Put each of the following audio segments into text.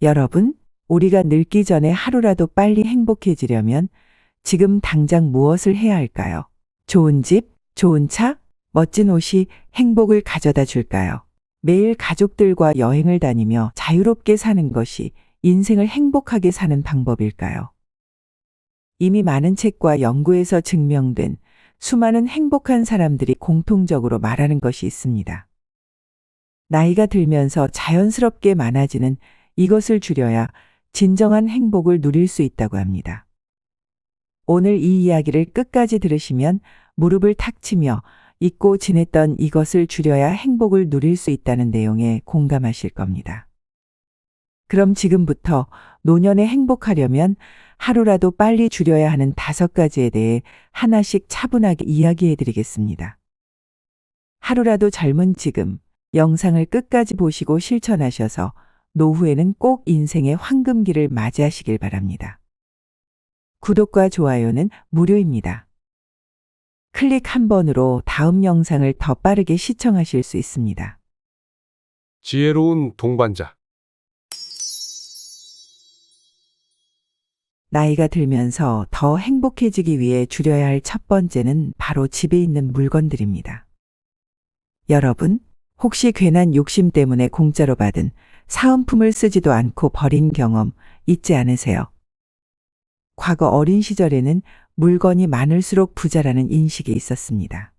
여러분, 우리가 늙기 전에 하루라도 빨리 행복해지려면 지금 당장 무엇을 해야 할까요? 좋은 집, 좋은 차, 멋진 옷이 행복을 가져다 줄까요? 매일 가족들과 여행을 다니며 자유롭게 사는 것이 인생을 행복하게 사는 방법일까요? 이미 많은 책과 연구에서 증명된 수많은 행복한 사람들이 공통적으로 말하는 것이 있습니다. 나이가 들면서 자연스럽게 많아지는 이것을 줄여야 진정한 행복을 누릴 수 있다고 합니다. 오늘 이 이야기를 끝까지 들으시면 무릎을 탁 치며 잊고 지냈던 이것을 줄여야 행복을 누릴 수 있다는 내용에 공감하실 겁니다. 그럼 지금부터 노년에 행복하려면 하루라도 빨리 줄여야 하는 5가지에 대해 하나씩 차분하게 이야기해 드리겠습니다. 하루라도 젊은 지금 영상을 끝까지 보시고 실천하셔서 노후에는 꼭 인생의 황금기를 맞이하시길 바랍니다. 구독과 좋아요는 무료입니다. 클릭 한 번으로 다음 영상을 더 빠르게 시청하실 수 있습니다. 지혜로운 동반자. 나이가 들면서 더 행복해지기 위해 줄여야 할 첫 번째는 바로 집에 있는 물건들입니다. 여러분, 혹시 괜한 욕심 때문에 공짜로 받은 사은품을 쓰지도 않고 버린 경험 있지 않으세요? 과거 어린 시절에는 물건이 많을수록 부자라는 인식이 있었습니다.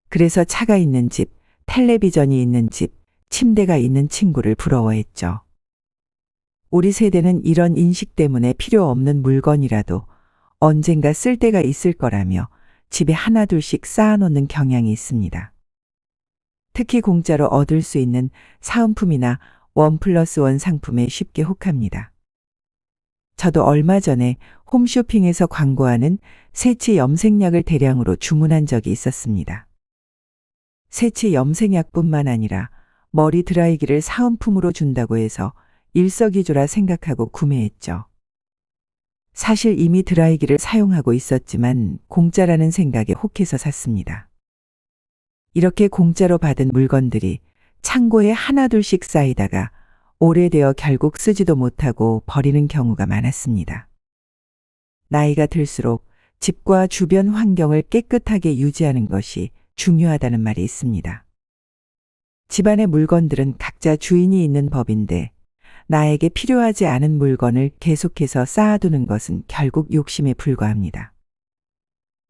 그래서 차가 있는 집, 텔레비전이 있는 집, 침대가 있는 친구를 부러워했죠. 우리 세대는 이런 인식 때문에 필요 없는 물건이라도 언젠가 쓸 때가 있을 거라며 집에 하나둘씩 쌓아놓는 경향이 있습니다. 특히 공짜로 얻을 수 있는 사은품이나 1+1 상품에 쉽게 혹합니다. 저도 얼마 전에 홈쇼핑에서 광고하는 새치 염색약을 대량으로 주문한 적이 있었습니다. 새치 염색약뿐만 아니라 머리 드라이기를 사은품으로 준다고 해서 일석이조라 생각하고 구매했죠. 사실 이미 드라이기를 사용하고 있었지만 공짜라는 생각에 혹해서 샀습니다. 이렇게 공짜로 받은 물건들이 창고에 하나둘씩 쌓이다가 오래되어 결국 쓰지도 못하고 버리는 경우가 많았습니다. 나이가 들수록 집과 주변 환경을 깨끗하게 유지하는 것이 중요하다는 말이 있습니다. 집안의 물건들은 각자 주인이 있는 법인데 나에게 필요하지 않은 물건을 계속해서 쌓아두는 것은 결국 욕심에 불과합니다.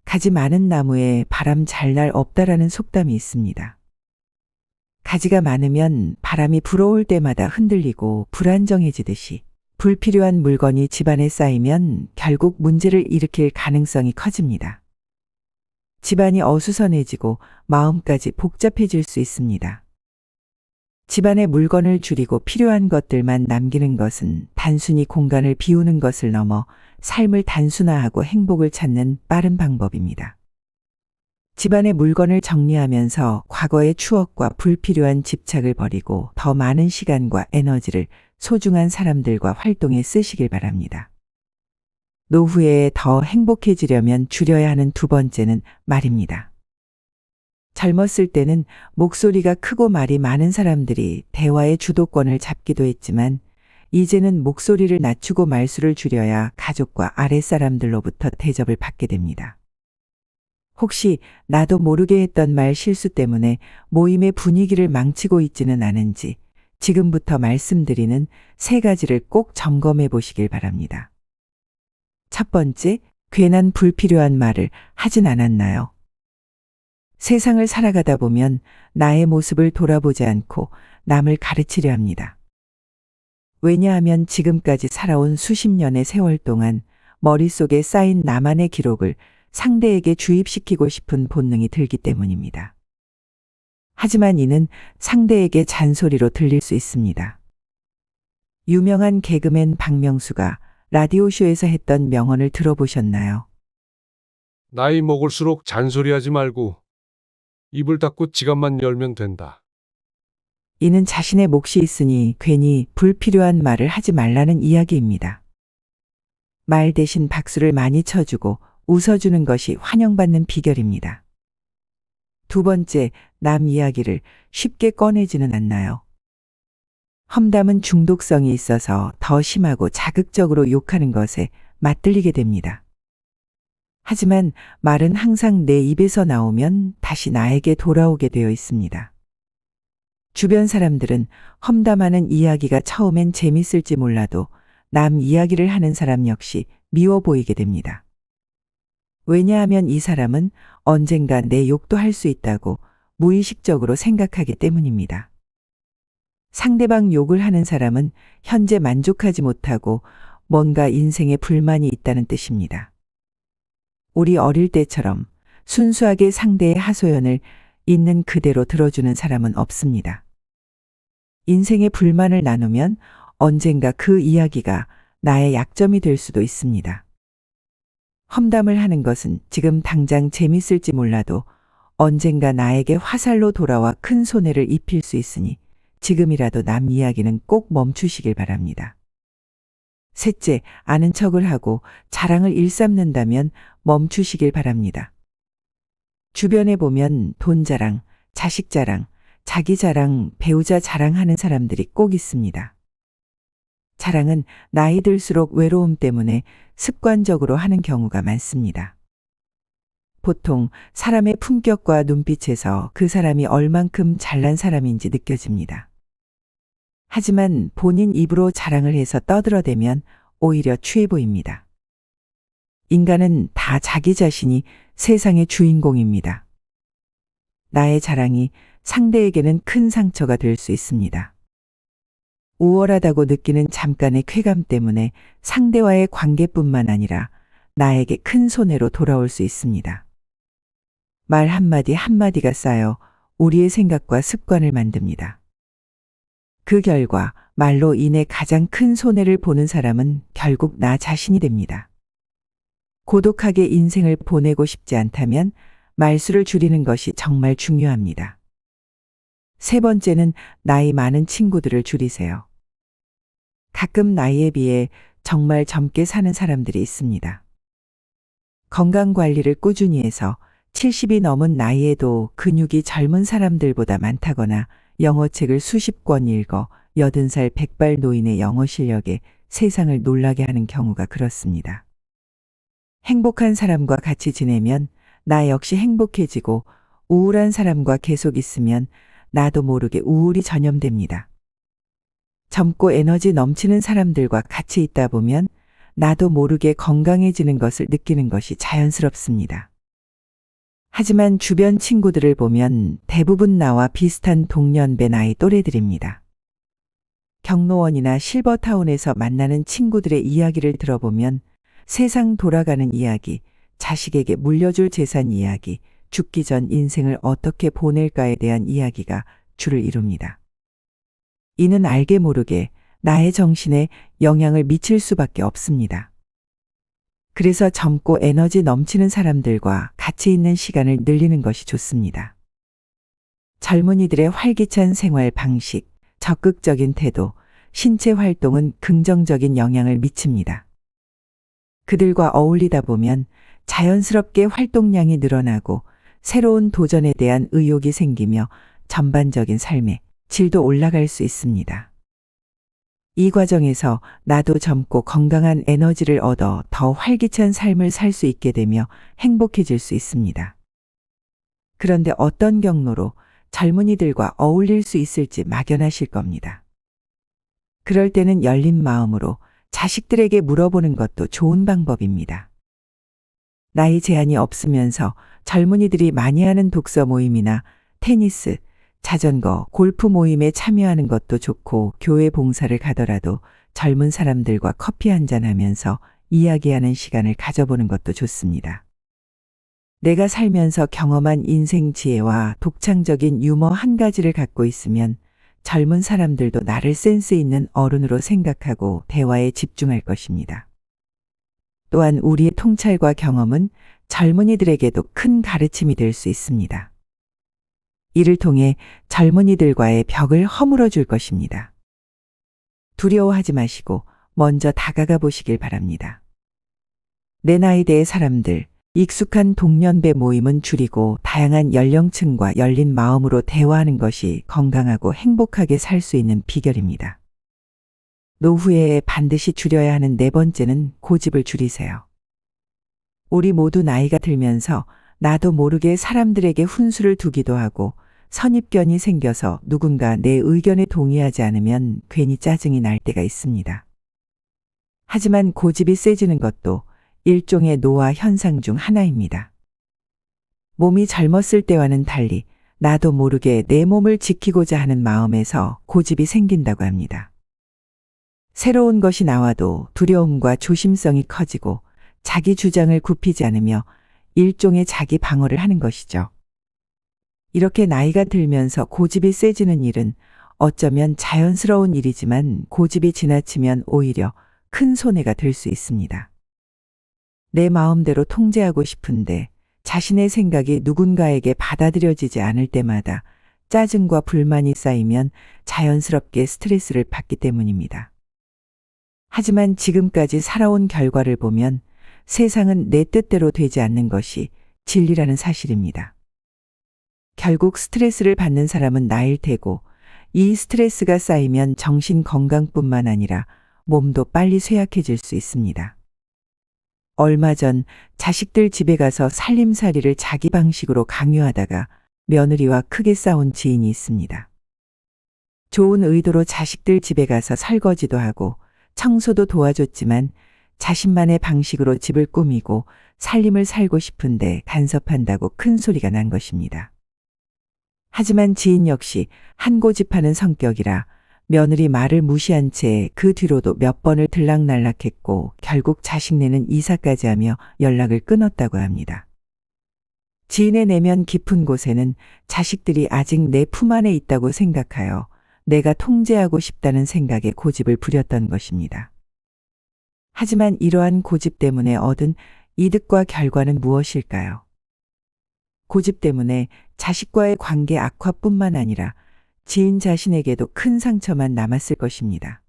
가지 많은 나무에 바람 잘 날 없다라는 속담이 있습니다. 가지가 많으면 바람이 불어올 때마다 흔들리고 불안정해지듯이 불필요한 물건이 집안에 쌓이면 결국 문제를 일으킬 가능성이 커집니다. 집안이 어수선해지고 마음까지 복잡해질 수 있습니다. 집안의 물건을 줄이고 필요한 것들만 남기는 것은 단순히 공간을 비우는 것을 넘어 삶을 단순화하고 행복을 찾는 빠른 방법입니다. 집안의 물건을 정리하면서 과거의 추억과 불필요한 집착을 버리고 더 많은 시간과 에너지를 소중한 사람들과 활동에 쓰시길 바랍니다. 노후에 더 행복해지려면 줄여야 하는 2번째는 말입니다. 젊었을 때는 목소리가 크고 말이 많은 사람들이 대화의 주도권을 잡기도 했지만 이제는 목소리를 낮추고 말수를 줄여야 가족과 아랫사람들로부터 대접을 받게 됩니다. 혹시 나도 모르게 했던 말 실수 때문에 모임의 분위기를 망치고 있지는 않은지 지금부터 말씀드리는 3가지를 꼭 점검해 보시길 바랍니다. 첫 번째, 괜한 불필요한 말을 하진 않았나요? 세상을 살아가다 보면 나의 모습을 돌아보지 않고 남을 가르치려 합니다. 왜냐하면 지금까지 살아온 수십 년의 세월 동안 머릿속에 쌓인 나만의 기록을 상대에게 주입시키고 싶은 본능이 들기 때문입니다. 하지만 이는 상대에게 잔소리로 들릴 수 있습니다. 유명한 개그맨 박명수가 라디오쇼에서 했던 명언을 들어보셨나요? 나이 먹을수록 잔소리하지 말고 입을 닫고 지갑만 열면 된다. 이는 자신의 몫이 있으니 괜히 불필요한 말을 하지 말라는 이야기입니다. 말 대신 박수를 많이 쳐주고 웃어주는 것이 환영받는 비결입니다. 2번째, 남 이야기를 쉽게 꺼내지는 않나요? 험담은 중독성이 있어서 더 심하고 자극적으로 욕하는 것에 맞들리게 됩니다. 하지만 말은 항상 내 입에서 나오면 다시 나에게 돌아오게 되어 있습니다. 주변 사람들은 험담하는 이야기가 처음엔 재밌을지 몰라도 남 이야기를 하는 사람 역시 미워 보이게 됩니다. 왜냐하면 이 사람은 언젠가 내 욕도 할 수 있다고 무의식적으로 생각하기 때문입니다. 상대방 욕을 하는 사람은 현재 만족하지 못하고 뭔가 인생에 불만이 있다는 뜻입니다. 우리 어릴 때처럼 순수하게 상대의 하소연을 있는 그대로 들어주는 사람은 없습니다. 인생의 불만을 나누면 언젠가 그 이야기가 나의 약점이 될 수도 있습니다. 험담을 하는 것은 지금 당장 재밌을지 몰라도 언젠가 나에게 화살로 돌아와 큰 손해를 입힐 수 있으니 지금이라도 남 이야기는 꼭 멈추시길 바랍니다. 셋째, 아는 척을 하고 자랑을 일삼는다면 멈추시길 바랍니다. 주변에 보면 돈 자랑, 자식 자랑, 자기 자랑, 배우자 자랑하는 사람들이 꼭 있습니다. 자랑은 나이 들수록 외로움 때문에 습관적으로 하는 경우가 많습니다. 보통 사람의 품격과 눈빛에서 그 사람이 얼만큼 잘난 사람인지 느껴집니다. 하지만 본인 입으로 자랑을 해서 떠들어대면 오히려 취해 보입니다. 인간은 다 자기 자신이 세상의 주인공입니다. 나의 자랑이 상대에게는 큰 상처가 될 수 있습니다. 우월하다고 느끼는 잠깐의 쾌감 때문에 상대와의 관계뿐만 아니라 나에게 큰 손해로 돌아올 수 있습니다. 말 한마디 한마디가 쌓여 우리의 생각과 습관을 만듭니다. 그 결과 말로 인해 가장 큰 손해를 보는 사람은 결국 나 자신이 됩니다. 고독하게 인생을 보내고 싶지 않다면 말수를 줄이는 것이 정말 중요합니다. 세 번째는 나이 많은 친구들을 줄이세요. 가끔 나이에 비해 정말 젊게 사는 사람들이 있습니다. 건강 관리를 꾸준히 해서 70이 넘은 나이에도 근육이 젊은 사람들보다 많다거나 영어책을 수십 권 읽어 80살 100발 노인의 영어 실력에 세상을 놀라게 하는 경우가 그렇습니다. 행복한 사람과 같이 지내면 나 역시 행복해지고 우울한 사람과 계속 있으면 나도 모르게 우울이 전염됩니다. 젊고 에너지 넘치는 사람들과 같이 있다 보면 나도 모르게 건강해지는 것을 느끼는 것이 자연스럽습니다. 하지만 주변 친구들을 보면 대부분 나와 비슷한 동년배 나이 또래들입니다. 경로원이나 실버타운에서 만나는 친구들의 이야기를 들어보면 세상 돌아가는 이야기, 자식에게 물려줄 재산 이야기, 죽기 전 인생을 어떻게 보낼까에 대한 이야기가 주를 이룹니다. 이는 알게 모르게 나의 정신에 영향을 미칠 수밖에 없습니다. 그래서 젊고 에너지 넘치는 사람들과 같이 있는 시간을 늘리는 것이 좋습니다. 젊은이들의 활기찬 생활 방식, 적극적인 태도, 신체 활동은 긍정적인 영향을 미칩니다. 그들과 어울리다 보면 자연스럽게 활동량이 늘어나고 새로운 도전에 대한 의욕이 생기며 전반적인 삶의 질도 올라갈 수 있습니다. 이 과정에서 나도 젊고 건강한 에너지를 얻어 더 활기찬 삶을 살 수 있게 되며 행복해질 수 있습니다. 그런데 어떤 경로로 젊은이들과 어울릴 수 있을지 막연하실 겁니다. 그럴 때는 열린 마음으로 자식들에게 물어보는 것도 좋은 방법입니다. 나이 제한이 없으면서 젊은이들이 많이 하는 독서 모임이나 테니스, 자전거, 골프 모임에 참여하는 것도 좋고 교회 봉사를 가더라도 젊은 사람들과 커피 한잔하면서 이야기하는 시간을 가져보는 것도 좋습니다. 내가 살면서 경험한 인생 지혜와 독창적인 유머 한 가지를 갖고 있으면 젊은 사람들도 나를 센스 있는 어른으로 생각하고 대화에 집중할 것입니다. 또한 우리의 통찰과 경험은 젊은이들에게도 큰 가르침이 될 수 있습니다. 이를 통해 젊은이들과의 벽을 허물어 줄 것입니다. 두려워하지 마시고 먼저 다가가 보시길 바랍니다. 내 나이대의 사람들, 익숙한 동년배 모임은 줄이고 다양한 연령층과 열린 마음으로 대화하는 것이 건강하고 행복하게 살 수 있는 비결입니다. 노후에 반드시 줄여야 하는 네 번째는 고집을 줄이세요. 우리 모두 나이가 들면서 나도 모르게 사람들에게 훈수를 두기도 하고 선입견이 생겨서 누군가 내 의견에 동의하지 않으면 괜히 짜증이 날 때가 있습니다. 하지만 고집이 세지는 것도 일종의 노화 현상 중 하나입니다. 몸이 젊었을 때와는 달리 나도 모르게 내 몸을 지키고자 하는 마음에서 고집이 생긴다고 합니다. 새로운 것이 나와도 두려움과 조심성이 커지고 자기 주장을 굽히지 않으며 일종의 자기 방어를 하는 것이죠. 이렇게 나이가 들면서 고집이 세지는 일은 어쩌면 자연스러운 일이지만 고집이 지나치면 오히려 큰 손해가 될 수 있습니다. 내 마음대로 통제하고 싶은데 자신의 생각이 누군가에게 받아들여지지 않을 때마다 짜증과 불만이 쌓이면 자연스럽게 스트레스를 받기 때문입니다. 하지만 지금까지 살아온 결과를 보면 세상은 내 뜻대로 되지 않는 것이 진리라는 사실입니다. 결국 스트레스를 받는 사람은 나일 테고 이 스트레스가 쌓이면 정신 건강뿐만 아니라 몸도 빨리 쇠약해질 수 있습니다. 얼마 전 자식들 집에 가서 살림살이를 자기 방식으로 강요하다가 며느리와 크게 싸운 지인이 있습니다. 좋은 의도로 자식들 집에 가서 설거지도 하고 청소도 도와줬지만 자신만의 방식으로 집을 꾸미고 살림을 살고 싶은데 간섭한다고 큰 소리가 난 것입니다. 하지만 지인 역시 한 고집하는 성격이라 며느리 말을 무시한 채 그 뒤로도 몇 번을 들락날락했고 결국 자식네는 이사까지 하며 연락을 끊었다고 합니다. 지인의 내면 깊은 곳에는 자식들이 아직 내 품 안에 있다고 생각하여 내가 통제하고 싶다는 생각에 고집을 부렸던 것입니다. 하지만 이러한 고집 때문에 얻은 이득과 결과는 무엇일까요? 고집 때문에 자식과의 관계 악화뿐만 아니라 지인 자신에게도 큰 상처만 남았을 것입니다.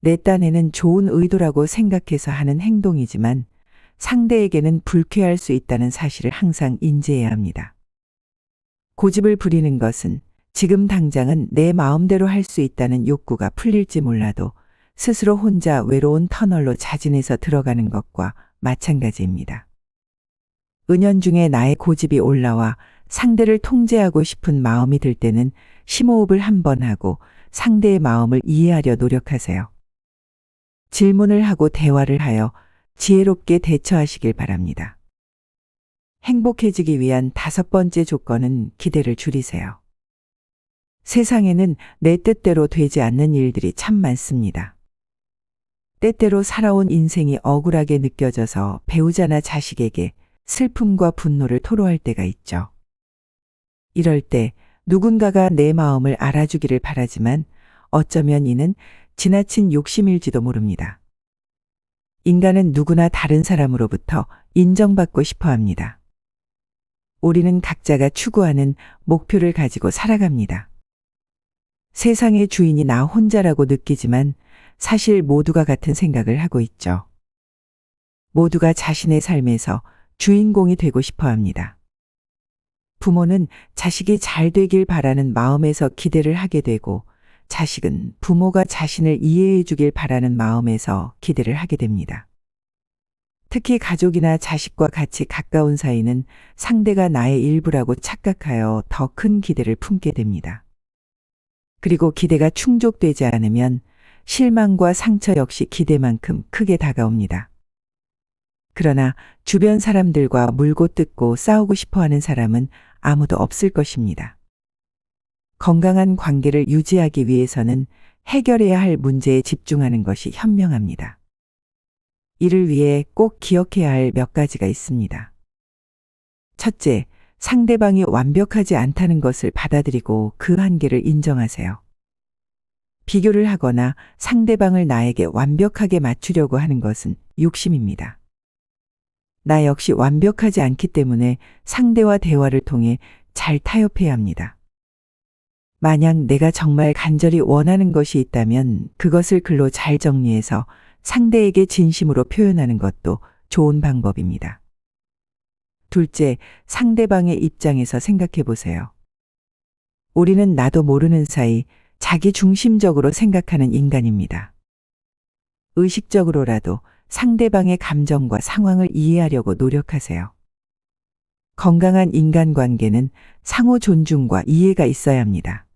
내 딴에는 좋은 의도라고 생각해서 하는 행동이지만 상대에게는 불쾌할 수 있다는 사실을 항상 인지해야 합니다. 고집을 부리는 것은 지금 당장은 내 마음대로 할 수 있다는 욕구가 풀릴지 몰라도 스스로 혼자 외로운 터널로 자진해서 들어가는 것과 마찬가지입니다. 은연중에 나의 고집이 올라와 상대를 통제하고 싶은 마음이 들 때는 심호흡을 한번 하고 상대의 마음을 이해하려 노력하세요. 질문을 하고 대화를 하여 지혜롭게 대처하시길 바랍니다. 행복해지기 위한 다섯 번째 조건은 기대를 줄이세요. 세상에는 내 뜻대로 되지 않는 일들이 참 많습니다. 때때로 살아온 인생이 억울하게 느껴져서 배우자나 자식에게 슬픔과 분노를 토로할 때가 있죠. 이럴 때 누군가가 내 마음을 알아주기를 바라지만 어쩌면 이는 지나친 욕심일지도 모릅니다. 인간은 누구나 다른 사람으로부터 인정받고 싶어 합니다. 우리는 각자가 추구하는 목표를 가지고 살아갑니다. 세상의 주인이 나 혼자라고 느끼지만 사실 모두가 같은 생각을 하고 있죠. 모두가 자신의 삶에서 주인공이 되고 싶어 합니다. 부모는 자식이 잘 되길 바라는 마음에서 기대를 하게 되고 자식은 부모가 자신을 이해해 주길 바라는 마음에서 기대를 하게 됩니다. 특히 가족이나 자식과 같이 가까운 사이는 상대가 나의 일부라고 착각하여 더 큰 기대를 품게 됩니다. 그리고 기대가 충족되지 않으면 실망과 상처 역시 기대만큼 크게 다가옵니다. 그러나 주변 사람들과 물고 뜯고 싸우고 싶어하는 사람은 아무도 없을 것입니다. 건강한 관계를 유지하기 위해서는 해결해야 할 문제에 집중하는 것이 현명합니다. 이를 위해 꼭 기억해야 할 몇 가지가 있습니다. 첫째, 상대방이 완벽하지 않다는 것을 받아들이고 그 한계를 인정하세요. 비교를 하거나 상대방을 나에게 완벽하게 맞추려고 하는 것은 욕심입니다. 나 역시 완벽하지 않기 때문에 상대와 대화를 통해 잘 타협해야 합니다. 만약 내가 정말 간절히 원하는 것이 있다면 그것을 글로 잘 정리해서 상대에게 진심으로 표현하는 것도 좋은 방법입니다. 둘째, 상대방의 입장에서 생각해 보세요. 우리는 나도 모르는 사이 자기 중심적으로 생각하는 인간입니다. 의식적으로라도 상대방의 감정과 상황을 이해하려고 노력하세요. 건강한 인간관계는 상호 존중과 이해가 있어야 합니다.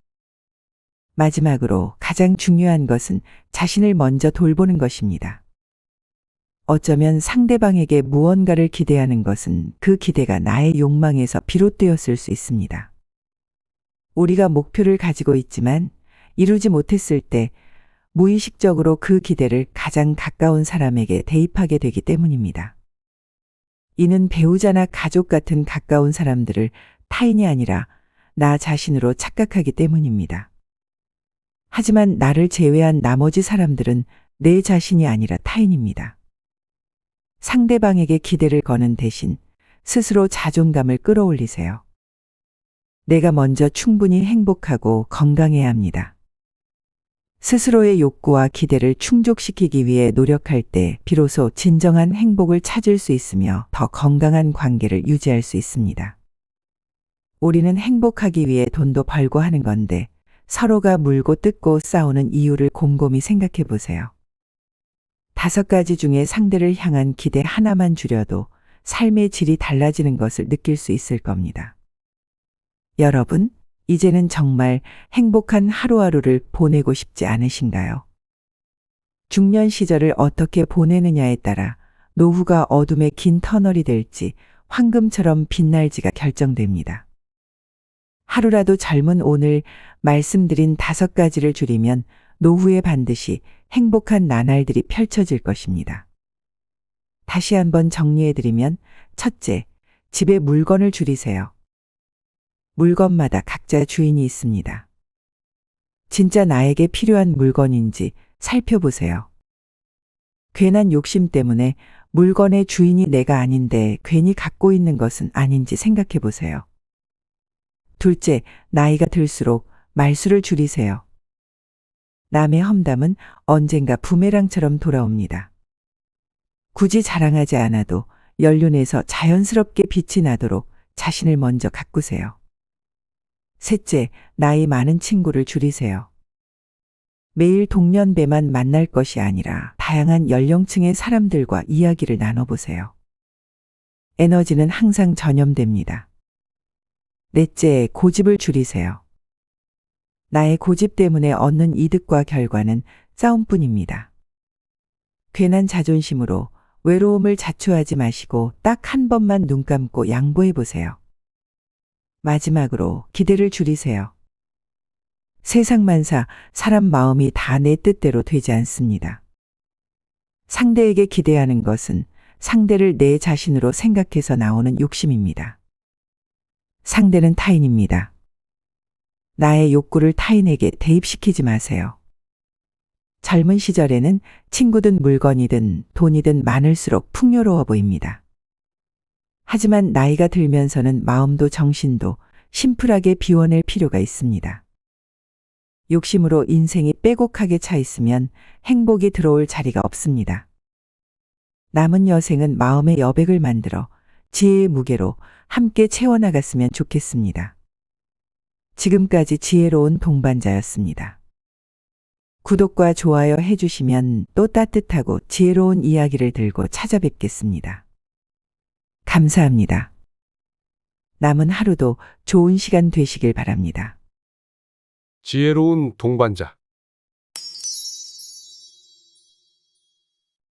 마지막으로 가장 중요한 것은 자신을 먼저 돌보는 것입니다. 어쩌면 상대방에게 무언가를 기대하는 것은 그 기대가 나의 욕망에서 비롯되었을 수 있습니다. 우리가 목표를 가지고 있지만 이루지 못했을 때 무의식적으로 그 기대를 가장 가까운 사람에게 대입하게 되기 때문입니다. 이는 배우자나 가족 같은 가까운 사람들을 타인이 아니라 나 자신으로 착각하기 때문입니다. 하지만 나를 제외한 나머지 사람들은 내 자신이 아니라 타인입니다. 상대방에게 기대를 거는 대신 스스로 자존감을 끌어올리세요. 내가 먼저 충분히 행복하고 건강해야 합니다. 스스로의 욕구와 기대를 충족시키기 위해 노력할 때 비로소 진정한 행복을 찾을 수 있으며 더 건강한 관계를 유지할 수 있습니다. 우리는 행복하기 위해 돈도 벌고 하는 건데 서로가 물고 뜯고 싸우는 이유를 곰곰이 생각해 보세요. 5가지 중에 상대를 향한 기대 하나만 줄여도 삶의 질이 달라지는 것을 느낄 수 있을 겁니다. 여러분, 이제는 정말 행복한 하루하루를 보내고 싶지 않으신가요? 중년 시절을 어떻게 보내느냐에 따라 노후가 어둠의 긴 터널이 될지 황금처럼 빛날지가 결정됩니다. 하루라도 젊은 오늘 말씀드린 5가지를 줄이면 노후에 반드시 행복한 나날들이 펼쳐질 것입니다. 다시 한번 정리해드리면 첫째, 집에 물건을 줄이세요. 물건마다 각자 주인이 있습니다. 진짜 나에게 필요한 물건인지 살펴보세요. 괜한 욕심 때문에 물건의 주인이 내가 아닌데 괜히 갖고 있는 것은 아닌지 생각해 보세요. 둘째, 나이가 들수록 말수를 줄이세요. 남의 험담은 언젠가 부메랑처럼 돌아옵니다. 굳이 자랑하지 않아도 연륜에서 자연스럽게 빛이 나도록 자신을 먼저 가꾸세요. 셋째, 나이 많은 친구를 줄이세요. 매일 동년배만 만날 것이 아니라 다양한 연령층의 사람들과 이야기를 나눠보세요. 에너지는 항상 전염됩니다. 넷째, 고집을 줄이세요. 나의 고집 때문에 얻는 이득과 결과는 싸움뿐입니다. 괜한 자존심으로 외로움을 자초하지 마시고 딱 한 번만 눈 감고 양보해 보세요. 마지막으로 기대를 줄이세요. 세상만사 사람 마음이 다 내 뜻대로 되지 않습니다. 상대에게 기대하는 것은 상대를 내 자신으로 생각해서 나오는 욕심입니다. 상대는 타인입니다. 나의 욕구를 타인에게 대입시키지 마세요. 젊은 시절에는 친구든 물건이든 돈이든 많을수록 풍요로워 보입니다. 하지만 나이가 들면서는 마음도 정신도 심플하게 비워낼 필요가 있습니다. 욕심으로 인생이 빼곡하게 차 있으면 행복이 들어올 자리가 없습니다. 남은 여생은 마음의 여백을 만들어 지혜의 무게로 함께 채워나갔으면 좋겠습니다. 지금까지 지혜로운 동반자였습니다. 구독과 좋아요 해주시면 또 따뜻하고 지혜로운 이야기를 들고 찾아뵙겠습니다. 감사합니다. 남은 하루도 좋은 시간 되시길 바랍니다. 지혜로운 동반자.